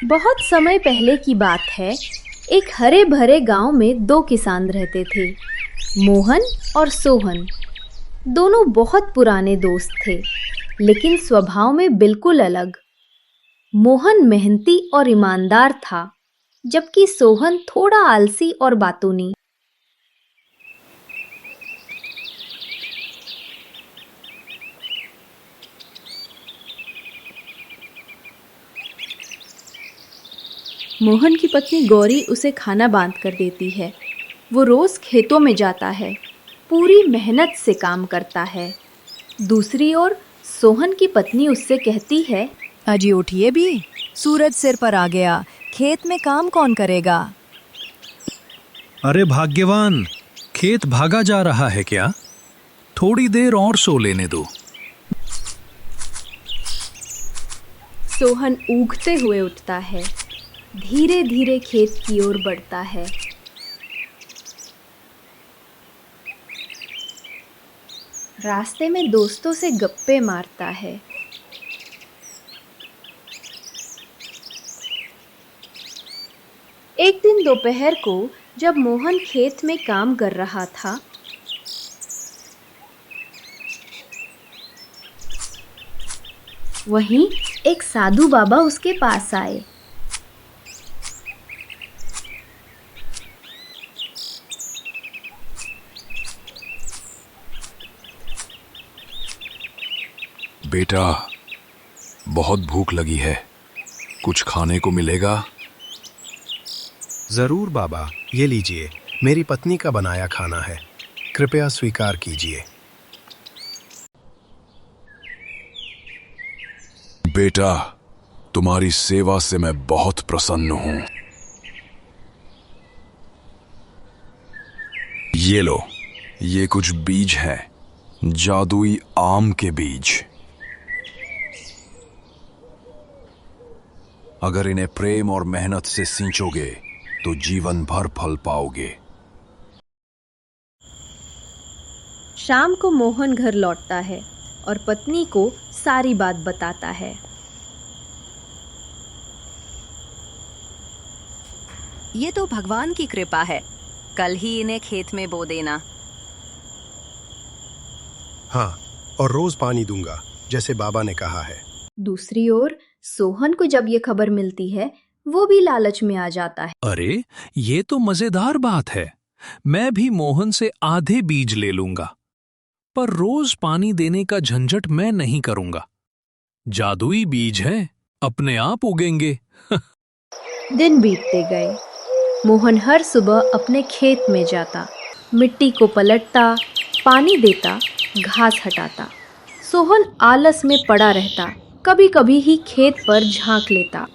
बहुत समय पहले की बात है। एक हरे भरे गांव में दो किसान रहते थे, मोहन और सोहन। दोनों बहुत पुराने दोस्त थे, लेकिन स्वभाव में बिल्कुल अलग। मोहन मेहनती और ईमानदार था, जबकि सोहन थोड़ा आलसी और बातूनी। मोहन की पत्नी गौरी उसे खाना बांध कर देती है। वो रोज खेतों में जाता है, पूरी मेहनत से काम करता है। दूसरी ओर सोहन की पत्नी उससे कहती है, अजी उठिए भी, सूरज सिर पर आ गया, खेत में काम कौन करेगा। अरे भाग्यवान, खेत भागा जा रहा है क्या? थोड़ी देर और सो लेने दो। सोहन ऊगते हुए उठता है, धीरे धीरे खेत की ओर बढ़ता है। रास्ते में दोस्तों से गप्पे मारता है। एक दिन दोपहर को जब मोहन खेत में काम कर रहा था, वहीं एक साधु बाबा उसके पास आए। बेटा, बहुत भूख लगी है, कुछ खाने को मिलेगा? जरूर बाबा, ये लीजिए, मेरी पत्नी का बनाया खाना है, कृपया स्वीकार कीजिए। बेटा, तुम्हारी सेवा से मैं बहुत प्रसन्न हूं। ये लो, ये कुछ बीज हैं, जादुई आम के बीज। अगर इन्हें प्रेम और मेहनत से सींचोगे तो जीवन भर फल पाओगे। शाम को मोहन घर लौटता है और पत्नी को सारी बात बताता है। ये तो भगवान की कृपा है, कल ही इन्हें खेत में बो देना। हाँ, और रोज पानी दूंगा, जैसे बाबा ने कहा है। दूसरी ओर सोहन को जब ये खबर मिलती है, वो भी लालच में आ जाता है। अरे, ये तो मजेदार बात है। मैं भी मोहन से आधे बीज ले लूंगा, पर रोज पानी देने का झंझट मैं नहीं करूंगा। जादुई बीज हैं, अपने आप उगेंगे। दिन बीतते गए। मोहन हर सुबह अपने खेत में जाता, मिट्टी को पलटता, पानी देता, घास हटाता। सोहन आलस में पड़ा रहता, कभी कभी ही खेत पर झांक लेता।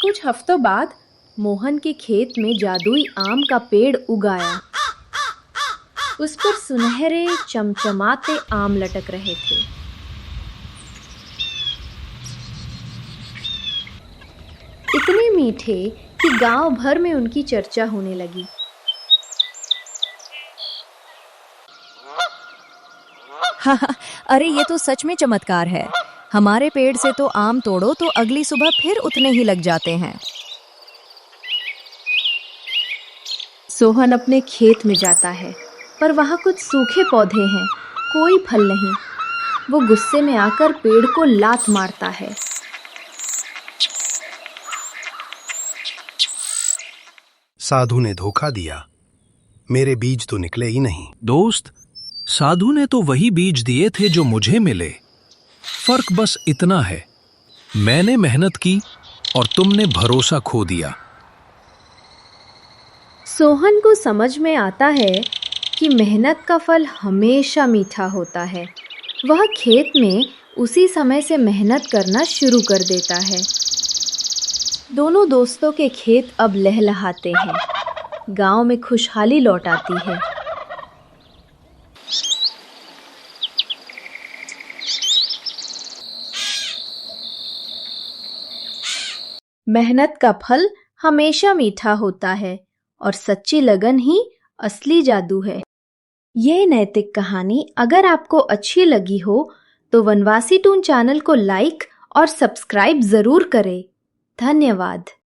कुछ हफ्तों बाद मोहन के खेत में जादुई आम का पेड़ उगाया। उस पर सुनहरे चमचमाते आम लटक रहे थे। इतने मीठे कि गांव भर में उनकी चर्चा होने लगी। हाँ, अरे ये तो सच में चमत्कार है। हमारे पेड़ से तो आम तोड़ो तो अगली सुबह फिर उतने ही लग जाते हैं। सोहन अपने खेत में जाता है, पर वहां कुछ सूखे पौधे हैं, कोई फल नहीं। वो गुस्से में आकर पेड़ को लात मारता है। साधु ने धोखा दिया, मेरे बीज तो निकले ही नहीं। दोस्त, साधु ने तो वही बीज दिए थे जो मुझे मिले। फर्क बस इतना है, मैंने मेहनत की और तुमने भरोसा खो दिया। सोहन को समझ में आता है कि मेहनत का फल हमेशा मीठा होता है। वह खेत में उसी समय से मेहनत करना शुरू कर देता है। दोनों दोस्तों के खेत अब लहलहाते हैं। गांव में खुशहाली लौट आती है। मेहनत का फल हमेशा मीठा होता है और सच्ची लगन ही असली जादू है। ये नैतिक कहानी अगर आपको अच्छी लगी हो तो वनवासी टून चैनल को लाइक और सब्सक्राइब जरूर करें। धन्यवाद।